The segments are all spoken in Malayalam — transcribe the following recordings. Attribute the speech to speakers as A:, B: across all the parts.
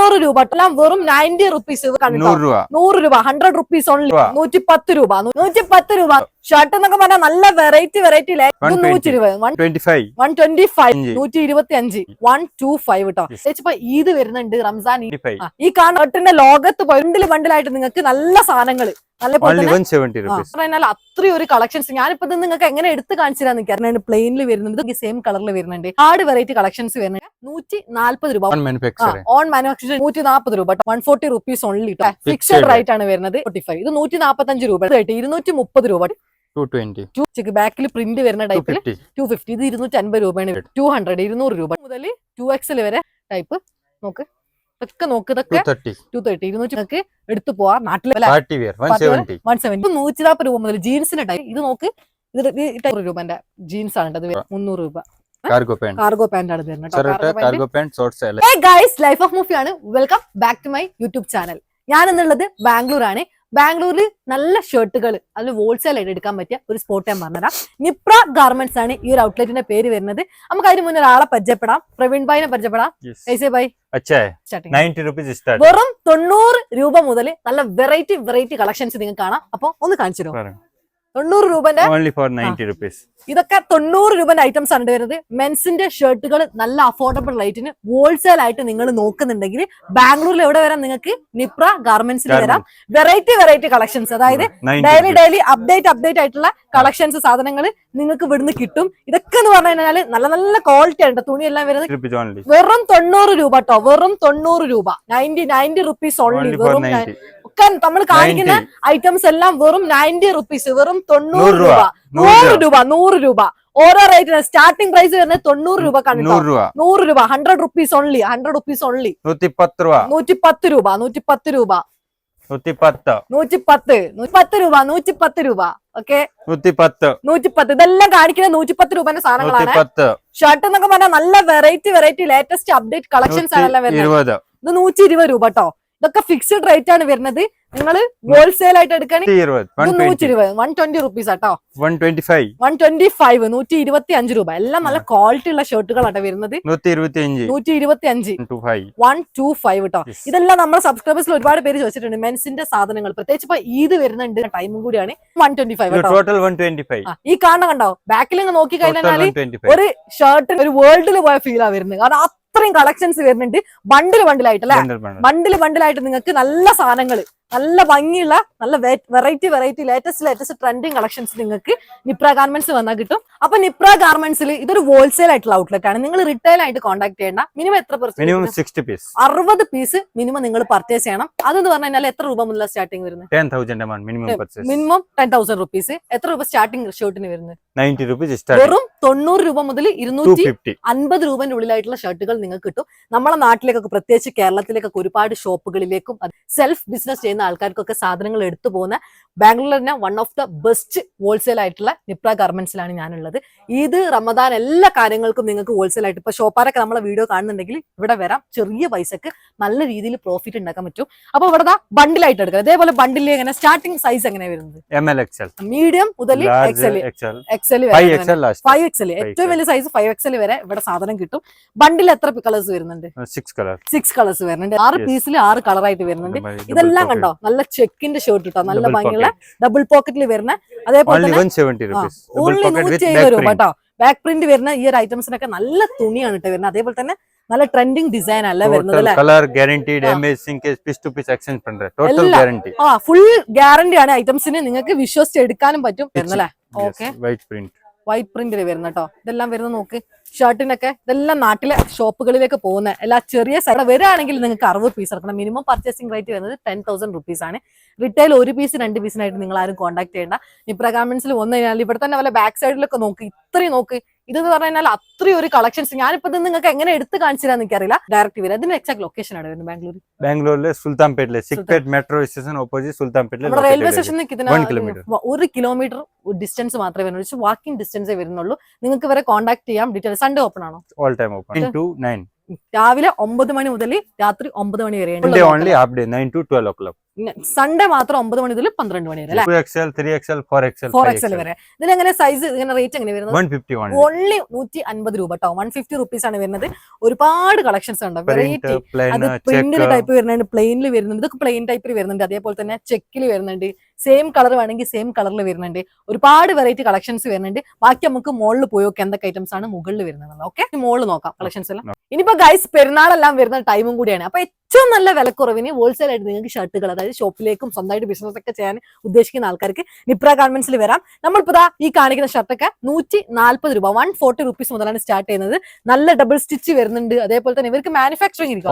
A: 90 രൂപ എല്ലാം വെറും 90 റുപ്പീസ്. 100 രൂപ 100 റുപ്പീസ് ഓൺലി. 110 രൂപ 110 രൂപ. ഷർട്ട് എന്നൊക്കെ പറഞ്ഞാൽ നല്ല വെറൈറ്റി 100 രൂപ 125 125 125 കേട്ടോ. ചേച്ചിപ്പോ ഈദ് വരുന്നുണ്ട്, റംസാൻ. ഈ കാണുന്ന ഷർട്ടിന്റെ ലോകത്ത് ബണ്ടിലായിട്ട് നിങ്ങൾക്ക് നല്ല സാധനങ്ങൾ അത്രയും ഒരു കളക്ഷൻസ് ഞാനിപ്പോ നിങ്ങൾക്ക് എങ്ങനെ എടുത്ത് കാണിച്ചു തരാന്ന് നിൽക്കാറുണ്ട്. പ്ലെയിനിൽ വരുന്നുണ്ട്, സെയിം കളറിൽ വരുന്നുണ്ട്, ആട് വെറൈറ്റി കളക്ഷൻസ് വരുന്നുണ്ട്. 140 രൂപ ഓൺ മാനുഫാക്ചർ 140 രൂപ 140 റുപ്പീസ് ഓൺലി. ഫിക്സഡ് റേറ്റ് ആണ് വരുന്നത്. 45 ഇത് 145 രൂപ 230 രൂപ 220. ബാക്കിൽ പ്രിന്റ് വരുന്ന ടൈപ്പിൽ 250 ഇത് 250 രൂപയാണ്. 200 200 രൂപ മുതൽ 2XL വരെ ടൈപ്പ് നോക്ക്. ഇതൊക്കെ നോക്ക്, ഇതൊക്കെ 230 200 എടുത്തു പോവാ. നാട്ടിലെ 170 140 രൂപ മുതൽ ജീൻസിന്റെ ടൈപ്പ്. ഇത് നോക്ക്, ഇത് 100 രൂപന്റെ ജീൻസ് ആണ്. 300 രൂപ കാർഗോ പാന്റ് ആണ് വരുന്നത്. ലൈഫ് ഓഫ് മൂഫി ആണ്. Welcome back to my YouTube channel. ഞാൻ എന്നുള്ളത് ബാംഗ്ലൂർ ആണ്. ബാംഗ്ലൂരിൽ നല്ല ഷർട്ടുകൾ അതിൽ ഹോൾസെയിൽ ആയിട്ട് എടുക്കാൻ പറ്റിയ ഒരു സ്പോട്ട് ഞാൻ പറഞ്ഞുതരാം. നിപ്ര ഗാർമെന്റ്സ് ആണ് ഈ ഒരു ഔട്ട്ലെറ്റിന്റെ പേര് വരുന്നത്. നമുക്ക് അതിന് മുന്നേ ഒരാളെ പരിചയപ്പെടാം. പ്രവീൺ ഭായിനെ പരിചയപ്പെടാം. വെറും 90 രൂപ മുതൽ നല്ല വെറൈറ്റി കളക്ഷൻസ് നിങ്ങൾക്ക് കാണാം. അപ്പൊ ഒന്ന് കാണിച്ചു തരും. 90 രൂപന്റെ ഇതൊക്കെ 90 രൂപന്റെ ഐറ്റംസ് ആണ് വരുന്നത്. മെൻസിന്റെ ഷർട്ടുകൾ നല്ല അഫോർഡബിൾ റേറ്റിന് ഹോൾസെയിൽ ആയിട്ട് നിങ്ങൾ നോക്കുന്നുണ്ടെങ്കിൽ ബാംഗ്ലൂരിൽ എവിടെ വരാം? നിങ്ങൾക്ക് നിപ്ര ഗാർമെന്റ്സിൽ വരാം. വെറൈറ്റി കളക്ഷൻസ്, അതായത് ഡെയിലി അപ്ഡേറ്റ് ആയിട്ടുള്ള കളക്ഷൻസ് സാധനങ്ങൾ നിങ്ങൾക്ക് ഇവിടുന്ന് കിട്ടും. ഇതൊക്കെ എന്ന് പറഞ്ഞു കഴിഞ്ഞാൽ നല്ല ക്വാളിറ്റി ആണ്. തുണിയെല്ലാം വരുന്നത് വെറും 90 രൂപ കേട്ടോ. വെറും 90 രൂപ 90 റുപ്പീസ് ഓൺലി. വെറും നമ്മൾ കാണിക്കുന്ന ഐറ്റംസ് എല്ലാം വെറും 90 റുപ്പീസ്. വെറും 90 രൂപ 100 രൂപ ഓരോ റേറ്റിന് സ്റ്റാർട്ടിംഗ് പ്രൈസ് വരുന്നത് 90 രൂപ. 100 രൂപ 100 റുപ്പീസ് ഓൺലി. 100 rupees only. 110 രൂപ 110 രൂപ 110 രൂപ 110 രൂപ. ഓക്കെ 110. ഇതെല്ലാം കാണിക്കുന്നത് 110 രൂപന്റെ സാധനങ്ങളാണ്. ഷർട്ട് എന്നൊക്കെ പറഞ്ഞാൽ നല്ല വെറൈറ്റി ലേറ്റസ്റ്റ് അപ്ഡേറ്റ് കളക്ഷൻസ് ആണെല്ലാം വരുന്നത്. ഇത് 120 രൂപ കേട്ടോ. ഇതൊക്കെ ഫിക്സഡ് റേറ്റ് ആണ് വരുന്നത്. നിങ്ങൾ ഹോൾസെയിൽ ആയിട്ട് എടുക്കുകയാണെങ്കിൽ 120 റുപ്പീസ് ആട്ടോ. 125 125 രൂപ. എല്ലാം നല്ല ക്വാളിറ്റി ഉള്ള ഷർട്ടുകളാണ് വരുന്നത്. 125 125 കേട്ടോ. ഇതെല്ലാം നമ്മുടെ സബ്സ്ക്രൈബേഴ്സിൽ ഒരുപാട് പേര് ചോദിച്ചിട്ടുണ്ട് മെൻസിന്റെ സാധനങ്ങൾ. പ്രത്യേകിച്ച് ഇപ്പൊ ഈദ് വരുന്നുണ്ട്, ടൈമും കൂടിയാണ്. 125 ഈ കാണുന്ന കണ്ടോ, ബാക്കിൽ നോക്കി കഴിഞ്ഞാൽ ഒരു ഷർട്ടിന് ഒരു വേൾഡിൽ പോയ ഫീലാ വരുന്നത്. കാരണം അത്രയും കളക്ഷൻസ് വരുന്നുണ്ട്. ബണ്ടിലായിട്ടല്ലേ, ബണ്ടിലായിട്ട് നിങ്ങൾക്ക് നല്ല സാധനങ്ങൾ, നല്ല ഭംഗിയുള്ള നല്ല വെറൈറ്റി ലേറ്റസ്റ്റ് ട്രെൻഡിങ് കളക്ഷൻസ് നിങ്ങൾക്ക് നിപ്ര ഗാർമെന്റ്സ് വന്നാൽ കിട്ടും. അപ്പൊ നിപ്ര ഗാർമെന്റ്സിൽ ഇതൊരു ഹോൾസെയിൽ ആയിട്ടുള്ള ഔട്ട്ലെറ്റ് ആണ്. നിങ്ങൾ റിറ്റെയിൽ ആയിട്ട് കോൺടാക്ട് ചെയ്യേണ്ട. മിനിമം എത്ര 60 പീസ് മിനിമം നിങ്ങൾ പർച്ചേസ് ചെയ്യണം. അതെന്ന് പറഞ്ഞു കഴിഞ്ഞാൽ എത്ര രൂപ മുതൽ സ്റ്റാർട്ടിംഗ് വരുന്നത്? Minimum 10,000 rupees. എത്ര രൂപ സ്റ്റാർട്ടിംഗ് ഷർട്ടിന് വരുന്നത്? 90 രൂപീസ്. വെറും 90 രൂപ മുതൽ 250 രൂപന്റെ ഉള്ളിലായിട്ടുള്ള ഷർട്ടുകൾ നിങ്ങൾക്ക് കിട്ടും. നമ്മളെ നാട്ടിലേക്കൊക്കെ, പ്രത്യേകിച്ച് കേരളത്തിലേക്കൊക്കെ ഒരുപാട് ഷോപ്പുകളിലേക്കും സെൽഫ് ബിസിനസ് ചെയ്യുന്ന ആൾക്കാർക്കൊക്കെ സാധനങ്ങൾ എടുത്തു പോകുന്ന ബാംഗ്ലൂരിൽ തന്നെ one of the best wholesale ആയിട്ടുള്ള നിപ്ര ഗാർമെന്റ്സിലാണ് ഞാനുള്ളത്. ഈദ്, റമദാൻ എല്ലാ കാര്യങ്ങൾക്കും നിങ്ങൾക്ക് ഹോൾസെയിൽ ആയിട്ട് ഇപ്പൊ ഷോപ്പാരൊക്കെ നമ്മളെ വീഡിയോ കാണുന്നുണ്ടെങ്കിൽ ഇവിടെ വരാം. ചെറിയ പൈസക്ക് നല്ല രീതിയിൽ പ്രോഫിറ്റ് ഉണ്ടാക്കാൻ പറ്റും. അപ്പൊ ഇവിടെ ബണ്ടിലായിട്ട് എടുക്കാം. അതേപോലെ ബണ്ടിൽ എങ്ങനെ സ്റ്റാർട്ടിംഗ് സൈസ് എങ്ങനെയാണ് വരുന്നത്? മീഡിയം മുതൽ XL 5XL ഏറ്റവും വലിയ സൈസ് 5XL വരെ ഇവിടെ സാധനം കിട്ടും. ബണ്ടിൽ എത്ര കളേഴ്സ് വരുന്നുണ്ട്? 6 കളേഴ്സ് വരുന്നുണ്ട്. 6 പീസിൽ 6 കളറായിട്ട് വരുന്നുണ്ട്. ഇതെല്ലാം കണ്ടോ നല്ല ചെക്കിന്റെ ഷർട്ട് കിട്ടോ, നല്ല ഭംഗിയുള്ള ഡബിൾ പോക്കറ്റിൽ വരുന്ന. അതേപോലെ തന്നെ 170 രൂപ കേട്ടോ. ബാക്ക് പ്രിന്റ് വരുന്ന ഈ ഒരു ഐറ്റംസിനൊക്കെ നല്ല തുണിയാണ് കേട്ടോ വരുന്നത്. അതേപോലെ തന്നെ നല്ല ട്രെൻഡിങ് ഡിസൈൻ അല്ല വരുന്നത്. ഫുൾ ഗ്യാരണ്ടി ആണ് ഐറ്റംസിന്. നിങ്ങൾക്ക് വിശ്വസിച്ച് എടുക്കാനും പറ്റും വരുന്നല്ലേ. ഓക്കെ വൈറ്റ് പ്രിന്റിൽ വരുന്ന കേട്ടോ. ഇതെല്ലാം വരുന്ന നോക്ക്. ഷർട്ടിനൊക്കെ ഇതെല്ലാം നാട്ടിലെ ഷോപ്പുകളിലേക്ക് പോകുന്ന എല്ലാ ചെറിയ സൈഡ് വരികയാണെങ്കിൽ നിങ്ങൾക്ക് 60 പീസ് ഇറക്കണം. മിനിമം പർച്ചേസിംഗ് റേറ്റ് വരുന്നത് 10,000 റുപ്പീസ് ആണ്. റിറ്റെയിൽ 1 പീസ് 2 പീസിനായിട്ട് നിങ്ങൾ ആരും കോൺടാക്ട് ചെയ്യേണ്ട. നിപ്ര ഗാർമെന്റ്സിൽ വന്നു കഴിഞ്ഞാൽ ഇവിടെ തന്നെ വല്ല ബാക്ക് സൈഡിലൊക്കെ നോക്ക്. ഇത്രയും നോക്ക്. ഇതെന്ന് പറഞ്ഞു കഴിഞ്ഞാൽ അത്രയും ഒരു കളക്ഷൻസ്. ഞാനിപ്പോ നിങ്ങൾക്ക് എങ്ങനെ എടുത്ത് കാണിച്ചു തരാന്ന് എനിക്കറിയില്ല. ഡയറക്റ്റ് വരും. അതിന്റെ എക്സാക്ട് ലൊക്കേഷൻ ആണ് വരുന്നത് ബാംഗ്ലൂരിലെ സുൽത്താൻപേട്ടിലെ മെട്രോ സ്റ്റേഷൻ ഓപ്പോസിറ്റ് സുൽത്താൻപേട്ടിലെ റെയിൽവേ സ്റ്റേഷനിൽ 1 കിലോമീറ്റർ ഡിസ്റ്റൻസ് മാത്രമേ വരുന്നുള്ളൂ. വാക്കിംഗ് ഡിസ്റ്റൻസേ വരുന്നുള്ളൂ. നിങ്ങൾക്ക് വരെ കോൺടാക്ട് ചെയ്യാം. ഡീറ്റെയിൽ സൺഡേ ഓപ്പൺ ആണോ? All time open. രാവിലെ 9 മണി മുതൽ രാത്രി 9 മണി വരെ. സൺഡേ മാത്രം 9 മണി മുതൽ 12 മണി വരെ
B: 2XL 3XL 4XL
A: 4XL വരെ. ഇതിലെങ്ങനെ സൈസ് ഇങ്ങനെ റേറ്റ് എങ്ങനെ വരുന്നത്?
B: 150
A: ഓൺലി 150 രൂപ കേട്ടോ. 150 റുപ്പീസ് ആണ് വരുന്നത്. ഒരുപാട് കളക്ഷൻസ് ഉണ്ട്, വെറൈറ്റി. അത് പ്രിന്റിൽ ടൈപ്പ് വരുന്നുണ്ട്, പ്ലെയിനിൽ വരുന്നുണ്ട്, ഇതൊക്കെ പ്ലെയിൻ ടൈപ്പിൽ വരുന്നുണ്ട്, അതേപോലെ തന്നെ ചെക്കിൽ വരുന്നുണ്ട്, സെയിം കളർ വേണമെങ്കിൽ സെയിം കളറിൽ വരുന്നുണ്ട്. ഒരുപാട് വെറൈറ്റി കളക്ഷൻസ് വരുന്നുണ്ട്. ബാക്കി നമുക്ക് മുകളിൽ പോയി നോക്കാം എന്തൊക്കെ ഐറ്റംസ് ആണ് മുകളിൽ വരുന്നത്. ഓക്കെ, മുകളിൽ നോക്കാം കളക്ഷൻസ് എല്ലാം. ഇനിയിപ്പോ ഗൈസ് പെരുന്നാളെല്ലാം വരുന്ന ടൈമും കൂടിയാണ്. അപ്പൊ ഏറ്റവും നല്ല വിലക്കുറവിന് ഹോൾസെയിൽ ആയിട്ട് നിങ്ങൾക്ക് ഷർട്ടുകൾ, അതായത് ഷോപ്പിലേക്കും സ്വന്തമായിട്ട് ബിസിനസ് ഒക്കെ ചെയ്യാൻ ഉദ്ദേശിക്കുന്ന ആൾക്കാർക്ക് നിപ്ര ഗാർമെന്റ്സിൽ വരാം. നമ്മളിപ്പോ ഈ കാണിക്കുന്ന ഷർട്ടൊക്കെ 140 രൂപ, 140 റുപ്പീസ് മുതലാണ് സ്റ്റാർട്ട് ചെയ്യുന്നത്. നല്ല ഡബിൾ സ്റ്റിച്ച് വരുന്നുണ്ട്. അതേപോലെ തന്നെ ഇവർക്ക് മാനുഫാക്ചറിംഗ് ഇരിക്കും,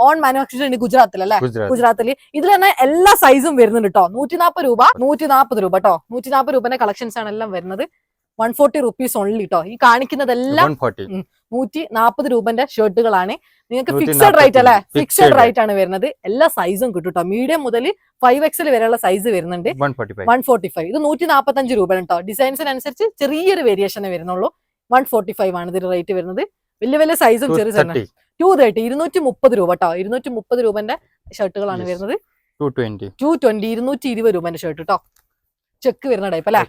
A: ഓൺ മാനുഫാക്ചറിംഗ് ഗുജറാത്തിൽ അല്ലെ, ഗുജറാത്തിൽ. ഇതിൽ തന്നെ എല്ലാ സൈസും വരുന്നുണ്ട് കേട്ടോ. 140 രൂപ, 140 രൂപ കേട്ടോ. 140 രൂപന്റെ കളക്ഷൻസ് ആണ് എല്ലാം വരുന്നത്. 140 റുപ്പീസ് ഓൺലി കേട്ടോ. ഈ കാണിക്കുന്നതെല്ലാം 140 രൂപന്റെ ഷർട്ടുകളാണ്. നിങ്ങൾക്ക് ഫിക്സഡ് റേറ്റ് അല്ലെ, ഫിക്സഡ് റേറ്റ് ആണ് വരുന്നത്. എല്ലാ സൈസും കിട്ടും കേട്ടോ. മീഡിയം മുതൽ 5XL വരെയുള്ള സൈസ് വരുന്നുണ്ട്. 145. ഇത് 145 രൂപ കേട്ടോ. ഡിസൈൻസിനനുസരിച്ച് ചെറിയൊരു വേരിയേഷനെ വരുന്നുള്ളൂ. 145 ആണ് ഇതിന്റെ റേറ്റ് വരുന്നത്. വലിയ വലിയ സൈസും ചെറിയ 230, 230 രൂപ കേട്ടോ. 230 രൂപന്റെ ഷർട്ടുകളാണ് വരുന്നത്. 220, 220 രൂപന്റെ ഷർട്ട് കേട്ടോ. ചെക്ക് വരുന്ന ടൈപ്പ് അല്ലെ,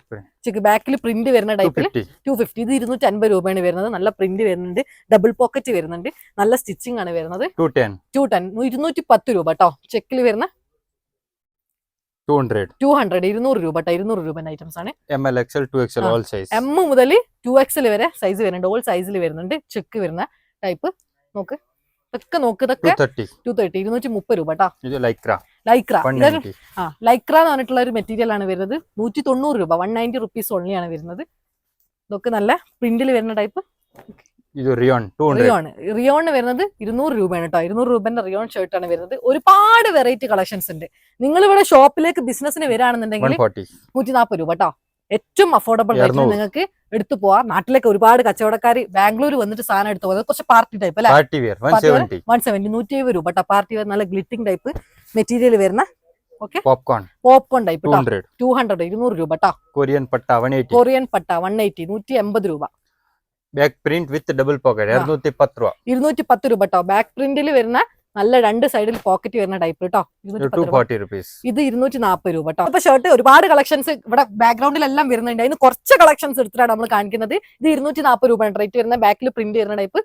A: ചെക്ക് ബാക്കിൽ പ്രിന്റ് വരുന്ന ടൈപ്പിൽ 250. ഇത് 250 രൂപയാണ് വരുന്നത്. നല്ല പ്രിന്റ് വരുന്നുണ്ട്, ഡബിൾ പോക്കറ്റ് വരുന്നുണ്ട്, നല്ല സ്റ്റിച്ചിങ് ആണ് വരുന്നത്. 210, 210 രൂപ കേട്ടോ. ചെക്കിൽ വരുന്ന 200, 200 രൂപ കേട്ടോ. 200 രൂപന്റെ ഐറ്റംസ് ആണ്. M മുതൽ 2XL വരെ സൈസ് വരുന്നുണ്ട്. ഓൾ സൈസിൽ വരുന്നുണ്ട്. ചെക്ക് വരുന്ന ടൈപ്പ് നോക്ക്, ഇതൊക്കെ നോക്ക്, ഇതൊക്കെ 230, 230 രൂപ കേട്ടോ. ലൈക്ര എന്ന് പറഞ്ഞിട്ടുള്ള ഒരു മെറ്റീരിയൽ ആണ് വരുന്നത്. 190 രൂപ, 190 റുപ്പീസ് ഓൺലി ആണ് വരുന്നത്. ഇതൊക്കെ നല്ല പ്രിന്റിൽ വരുന്ന ടൈപ്പ്. റിയോണ് വരുന്നത് 200 രൂപയാണ് കേട്ടോ. 200 രൂപന്റെ റിയോൺ ഷർട്ട് ആണ് വരുന്നത്. ഒരുപാട് വെറൈറ്റി കളക്ഷൻസ് ഉണ്ട്. നിങ്ങൾ ഇവിടെ ഷോപ്പിലേക്ക് ബിസിനസിന് വരികയാണെന്നുണ്ടെങ്കിൽ 140 രൂപ കേട്ടോ. ഏറ്റവും അഫോർഡബിൾ റേറ്റിൽ നിങ്ങൾക്ക് എടുത്തു പോവാം. നാട്ടിലേക്ക് ഒരുപാട് കച്ചവടക്കാർ ബാംഗ്ലൂർ വന്നിട്ട് സാധനം എടുത്തു പോകുന്നത് കുറച്ച് പാർട്ടി ടൈപ്പ് അല്ലെ, 170, 170 രൂപ കേട്ടോ. പാർട്ടി വെയർ നല്ല ഗ്ലിറ്റിംഗ് ടൈപ്പ് മെറ്റീരിയൽ വരുന്ന പോപ്കോൺ ടൈപ്പ് 200, 200 രൂപ കേട്ടോ. കൊറിയൻ പട്ട 180, 180 രൂപ.
B: Back print with double pocket
A: 210 രൂപ കേട്ടോ. ബാക്ക് പ്രിന്റിൽ വരുന്ന നല്ല രണ്ട് സൈഡിൽ പോക്കറ്റ് വരുന്ന ടൈപ്പ് കേട്ടോ.
B: 240 rupees.
A: ഇത് 240 രൂപ കേട്ടോ. അപ്പൊ ഷർട്ട് ഒരുപാട് കളക്ഷൻസ് ഇവിടെ ബാക്ക്ഗ്രൗണ്ടിലെല്ലാം വരുന്നുണ്ട്. അതിന് കുറച്ച് കളക്ഷൻസ് എടുത്തിട്ടാണ് നമ്മൾ കാണിക്കുന്നത്. ഇത് 240 രൂപ റേറ്റ് വരുന്ന, ബാക്കിൽ പ്രിന്റ് വരുന്ന ടൈപ്പ്.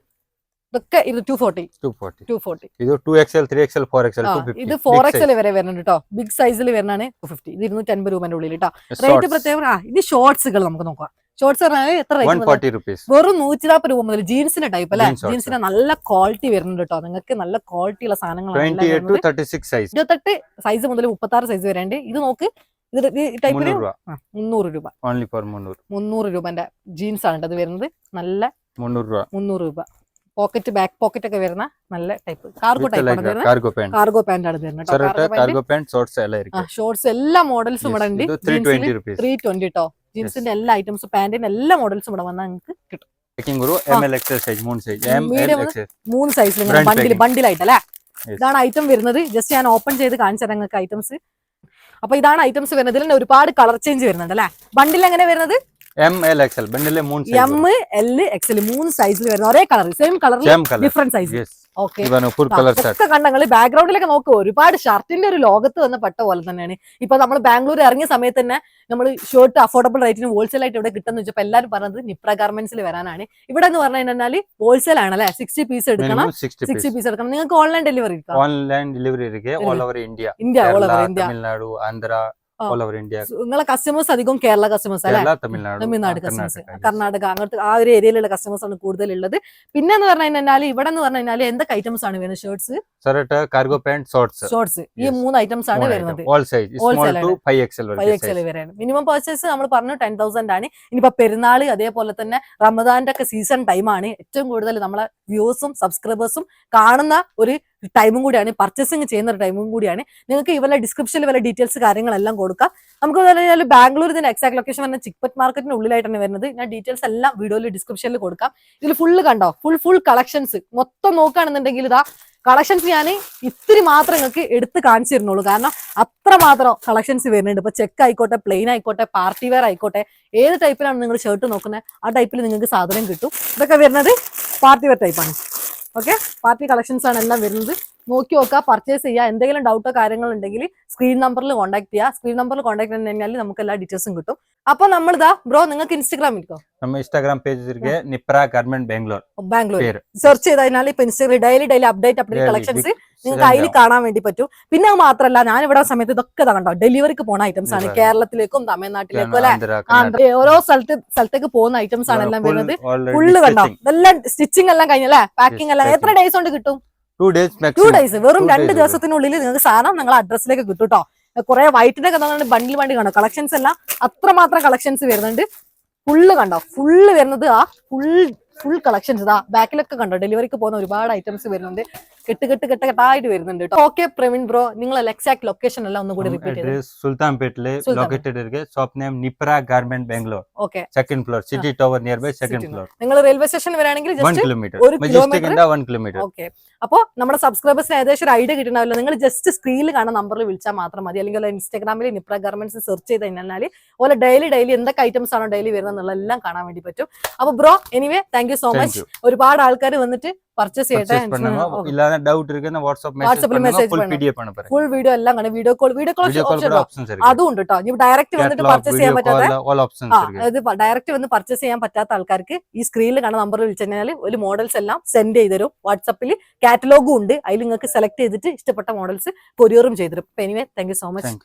A: ഇതൊക്കെ ഇത് 240.
B: ഇത് 2XL, 3XL, 4XL, 250.
A: ഇത് 4XL വരെ വരുന്നുണ്ട് കേട്ടോ. ബിഗ് സൈസിൽ വരുന്നതാണ് 250. ഇത് 250 രൂപന്റെ ഉള്ളിൽ കേട്ടോ. റേറ്റ് പ്രത്യേകം. ഇത് ഷോർട്സുകൾ നമുക്ക് നോക്കാം. ഷോർട്സ് പറഞ്ഞാൽ എത്ര റേറ്റ്? വെറും 140 രൂപ മുതൽ. ജീൻസിന്റെ ടൈപ്പ് അല്ലെ, ജീൻസിന്റെ നല്ല ക്വാളിറ്റി വരുന്നുണ്ട് കേട്ടോ. നിങ്ങൾക്ക് നല്ല ക്വാളിറ്റി ഉള്ള സാധനങ്ങളാണ്. 28 സൈസ് മുതൽ 36 സൈസ് വരെയുണ്ട്. ഇത് നോക്ക്, ഇത് ടൈപ്പിന് 300 രൂപ. 300 രൂപന്റെ ജീൻസ് ആണ് അത് വരുന്നത്. നല്ല 300 രൂപ. പോക്കറ്റ്, ബാക്ക് പോക്കറ്റ് ഒക്കെ വരുന്ന നല്ല ടൈപ്പ് കാർഗോ ടൈപ്പ് ആണ്. കാർഗോ പാന്റ് ആണ് വരുന്നത്. ഷോർട്സ് എല്ലാ മോഡൽസും ഇവിടെ ഉണ്ട്. 320 കേട്ടോ. ജീൻസിന്റെ എല്ലാ ഐറ്റംസും, പാന്റിന്റെ എല്ലാ മോഡൽസും ഇവിടെ വന്നാൽ നിങ്ങൾക്ക് കിട്ടും. 3 സൈസിൽ ബണ്ടിലായിട്ട് അല്ലെ. ഇതാണ് ഐറ്റം വരുന്നത്. ജസ്റ്റ് ഞാൻ ഓപ്പൺ ചെയ്ത് കാണിച്ചു തരാം നിങ്ങൾക്ക് ഐറ്റംസ്. അപ്പൊ ഇതാണ് ഐറ്റംസ് വരുന്നത്. ഇതിൽ ഒരുപാട് കളർ ചേഞ്ച് വരുന്നുണ്ട് അല്ലെ. ബണ്ടിൽ എങ്ങനെ വരുന്നത്?
B: M, L, XL. ബണ്ടിലെ 3
A: M, L, XL 3 സൈസിൽ വരുന്ന, ഒരേ കളർ, സെയിം കളറിൽ ഡിഫറെന്റ് സൈസ്. ഓക്കെ, കണ്ടങ്ങള് ബാക്ക്ഗ്രൗണ്ടിലൊക്കെ നോക്കുക. ഒരുപാട് ഷർട്ടിന്റെ ഒരു ലോകത്ത് വന്ന പെട്ട പോലെ തന്നെയാണ്. ഇപ്പൊ നമ്മൾ ബാംഗ്ലൂർ ഇറങ്ങിയ സമയത്ത് തന്നെ നമ്മൾ ഷർട്ട് അഫോർഡബിൾ റേറ്റിന് ഹോൾസെയിൽ ആയിട്ട് ഇവിടെ കിട്ടുന്ന വെച്ചപ്പോൾ എല്ലാവരും പറഞ്ഞത് നിപ്ര ഗാർമെന്റ്സിൽ വരാനാണ്. ഇവിടെ എന്ന് പറഞ്ഞു കഴിഞ്ഞാൽ ഹോൾസെയിൽ ആണ് അല്ലെ. 60 പീസ് എടുക്കണം, 60 പീസ് എടുക്കണം. നിങ്ങൾക്ക് online delivery
B: all over India, Tamil Nadu, Andhra, all over India.
A: നിങ്ങളെ കസ്റ്റമേഴ്സ് അധികം കേരള കസ്റ്റമേഴ്സ് അല്ലേ, തമിഴ്നാട് കസ്റ്റമേഴ്സ്, കർണാടക, അങ്ങനത്തെ ആ ഒരു ഏരിയയിലുള്ള കസ്റ്റമേഴ്സ് ആണ് കൂടുതലുള്ളത്. പിന്നെ എന്ന് പറഞ്ഞു കഴിഞ്ഞാൽ ഇവിടെ എന്ന് പറഞ്ഞു കഴിഞ്ഞാൽ എന്തൊക്കെ ഐറ്റംസ് ആണ് വരുന്നത്? ഷർട്ട്സ്,
B: കാർഗോ പാന്റ്, ഷോർട്സ്,
A: ഈ 3 ഐറ്റംസ് ആണ് വരുന്നത്.
B: All size, small to 5XL
A: വരെയാണ്. മിനിമം പർച്ചേസ് നമ്മൾ പറഞ്ഞു 10,000 ആണ്. ഇനിയിപ്പോ പെരുന്നാൾ അതേപോലെ തന്നെ റമദാന്റെ ഒക്കെ സീസൺ ടൈമാണ്. ഏറ്റവും കൂടുതൽ നമ്മളെ വ്യൂസും സബ്സ്ക്രൈബേഴ്സും കാണുന്ന ഒരു ടൈമും കൂടിയാണ്, പർച്ചേസിങ് ചെയ്യുന്ന ഒരു ടൈമും കൂടിയാണ്. നിങ്ങൾക്ക് ഇവരുടെ ഡിസ്ക്രിപ്ഷനിൽ വല്ല ഡീറ്റെയിൽസ് കാര്യങ്ങളെല്ലാം കൊടുക്കാം. നമുക്ക് ബാംഗ്ലൂർ ഇതിന്റെ എക്സാക്ട് ലൊക്കേഷൻ വരുന്നത് ചിക്പറ്റ് മാർക്കറ്റിന് ഉള്ളിലായിട്ടാണ് വരുന്നത്. ഞാൻ ഡീറ്റെയിൽസ് എല്ലാം വീഡിയോയിൽ ഡിസ്ക്രിപ്ഷനിൽ കൊടുക്കാം. ഇതിൽ ഫുള്ള് കണ്ടോ, ഫുൾ കളക്ഷൻസ് മൊത്തം നോക്കുകയാണെന്നുണ്ടെങ്കിൽ ഇതാ കളക്ഷൻസ് ഞാൻ ഇത്തിരി മാത്രം നിങ്ങൾക്ക് എടുത്ത് കാണിച്ചു തരുന്നുള്ളൂ. കാരണം അത്രമാത്രം കളക്ഷൻസ് വരുന്നുണ്ട്. ഇപ്പൊ ചെക്ക് ആയിക്കോട്ടെ, പ്ലെയിൻ ആയിക്കോട്ടെ, പാർട്ടി വെയർ ആയിക്കോട്ടെ, ഏത് ടൈപ്പിലാണ് നിങ്ങൾ ഷർട്ട് നോക്കുന്നത് ആ ടൈപ്പിൽ നിങ്ങൾക്ക് സാധനം കിട്ടും. ഇതൊക്കെ വരുന്നത് പാർട്ടി വെയർ ടൈപ്പാണ്. ഓക്കെ, പാർട്ടി കളക്ഷൻസ് ആണ് എല്ലാം വരുന്നത്. നോക്കി നോക്കുക, പർച്ചേസ് ചെയ്യുക. എന്തെങ്കിലും ഡൗട്ടോ കാര്യങ്ങളോ ഉണ്ടെങ്കിൽ സ്ക്രീൻ നമ്പറിൽ കോൺടാക്ട് ചെയ്യുക. സ്ക്രീൻ നമ്പറിൽ കോൺടാക്ട് ചെയ്ത് കഴിഞ്ഞാൽ നമുക്ക് എല്ലാ ഡീറ്റെയിൽസും കിട്ടും. അപ്പൊ നമ്മളിതാ ബ്രോ, നിങ്ങൾക്ക് ഇൻസ്റ്റാഗ്രാം ഇരിക്കോ?
B: நம்ம இன்ஸ்டாகிராம் பேஜ் இருக்கு, நிப்ரா கார்மெண்ட்
A: ബാംഗ്ലൂർ സെർച്ച് ചെയ്ത് കഴിഞ്ഞാൽ ഇപ്പൊ ഇൻസ്റ്റാഗ്രാം ഡെയിലി അപ്ഡേറ്റ് കളക്ഷൻസ് നിങ്ങൾക്ക് അതിൽ കാണാൻ വേണ്ടി പറ്റും. പിന്നെ അത് മാത്രമല്ല, ഞാൻ ഇവിടെ സമയത്ത് ഇതൊക്കെ കണ്ടോ ഡെലിവറിക്ക് പോകുന്ന ഐറ്റംസ് ആണ്. കേരളത്തിലേക്കും തമിഴ്നാട്ടിലേക്കും അല്ലെ ഓരോ സ്ഥലത്തേക്ക് പോകുന്ന ഐറ്റംസ് ആണ് എല്ലാം വരുന്നത്. ഫുള്ള് കണ്ടോ, ഇതെല്ലാം സ്റ്റിച്ചിങ് എല്ലാം കഴിഞ്ഞല്ലേ, പാക്കിംഗ് എല്ലാം. എത്ര ഡേയ്സ് കൊണ്ട് കിട്ടും?
B: 2 days.
A: വെറും 2 ദിവസത്തിനുള്ളിൽ നിങ്ങൾക്ക് സാധനം നിങ്ങളെ അഡ്രസ്സിലേക്ക് കിട്ടും കേട്ടോ. കുറെ വൈറ്റിനൊക്കെ ബണ്ടിൽ വണ്ടി കണ്ടോ, കളക്ഷൻസ് എല്ലാം അത്രമാത്രം കളക്ഷൻസ് വരുന്നുണ്ട്. ഫുള്ള് കണ്ടോ, ഫുള്ള് വരുന്നത് ആ ഫുൾ കളക്ഷൻസ് ഇതാ ബാക്കിലൊക്കെ കണ്ടോ. ഡെലിവറിക്ക് പോകുന്ന ഒരുപാട് ഐറ്റംസ് വരുന്നുണ്ട്, കെട്ടായിട്ട് വരുന്നുണ്ട് കേട്ടോ. ഓക്കെ പ്രവീൺ ബ്രോ, നിങ്ങളെ എക്സാക്ട് ലൊക്കേഷൻ എല്ലാം ഒന്നും കൂടി റിപ്പീറ്റ് ചെയ്തു.
B: സുൽത്താൻപേട്ടില് ലൊക്കേറ്റഡ് ഇരിക്കെ. Shop name Nipra garment Bangalore.
A: Okay,
B: second floor, city tower near by second floor.
A: നിങ്ങൾ റെയിൽവേ സ്റ്റേഷൻ വരാണെങ്കിൽ
B: 1 കിലോമീറ്റർ.
A: ഓക്കെ, അപ്പൊ നമ്മുടെ സബ്സ്ക്രൈബേഴ്സിന് ഏകദേശം ഒരു ഐഡിയ കിട്ടണമല്ലോ. നിങ്ങൾ ജസ്റ്റ് സ്ക്രീനിൽ കാണുന്ന നമ്പറിൽ വിളിച്ചാൽ മാത്രം മതി. അല്ലെങ്കിൽ ഇൻസ്റ്റാഗ്രാമിൽ നിപ്ര ഗാർമെന്റ്സ് സെർച്ച് ചെയ്ത് കഴിഞ്ഞാൽ ഓലെ ഡെയിലി എന്തൊക്കെ ഐറ്റംസ് ആണോ ഡെയിലി വരുന്നത് എന്നുള്ളതെല്ലാം കാണാൻ വേണ്ടി പറ്റും. അപ്പൊ bro, anyway thank you so much. ഒരുപാട് ആൾക്കാർ വന്നിട്ട് പർച്ചേസ് ചെയ്യട്ടെ. ഫുൾ വീഡിയോ എല്ലാം കാണും. വീഡിയോ കോൾ അതും ഉണ്ട് കേട്ടോ. ഇനി ഡയറക്റ്റ് വന്നിട്ട് പർച്ചേസ് ചെയ്യാൻ പറ്റാത്ത ഡയറക്റ്റ് വന്ന് പർച്ചേസ് ചെയ്യാൻ പറ്റാത്ത ആൾക്കാർക്ക് ഈ സ്ക്രീനിൽ കാണുന്ന നമ്പറിൽ വിളിച്ചു കഴിഞ്ഞാൽ ഒരു മോഡൽസ് എല്ലാം സെൻഡ് ചെയ്ത് തരും. വാട്സപ്പിൽ കാറ്റലോഗും ഉണ്ട്, അതിൽ നിങ്ങൾക്ക് സെലക്ട് ചെയ്തിട്ട് ഇഷ്ടപ്പെട്ട മോഡൽസ് കൊറിയറും ചെയ്തിരും. Anyway thank you so much.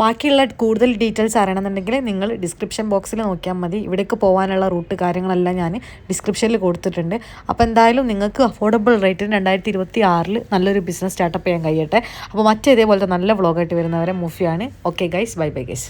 A: ബാക്കിയുള്ള കൂടുതൽ ഡീറ്റെയിൽസ് അറിയണമെന്നുണ്ടെങ്കിൽ നിങ്ങൾ ഡിസ്ക്രിപ്ഷൻ ബോക്സിൽ നോക്കിയാൽ മതി. ഇവിടേക്ക് പോകാനുള്ള റൂട്ട് കാര്യങ്ങളെല്ലാം ഞാൻ ഡിസ്ക്രിപ്ഷനിൽ കൊടുത്തിട്ടുണ്ട്. അപ്പോൾ എന്തായാലും നിങ്ങൾക്ക് അഫോർഡബിൾ റേറ്റിന് 2026 നല്ലൊരു ബിസിനസ് സ്റ്റാർട്ടപ്പ് ചെയ്യാൻ കഴിയട്ടെ. അപ്പോൾ മറ്റേതേപോലത്തെ നല്ല വ്ളോഗായിട്ട് വരുന്നവരെ മുഫിയാണ്. Okay guys, bye guys.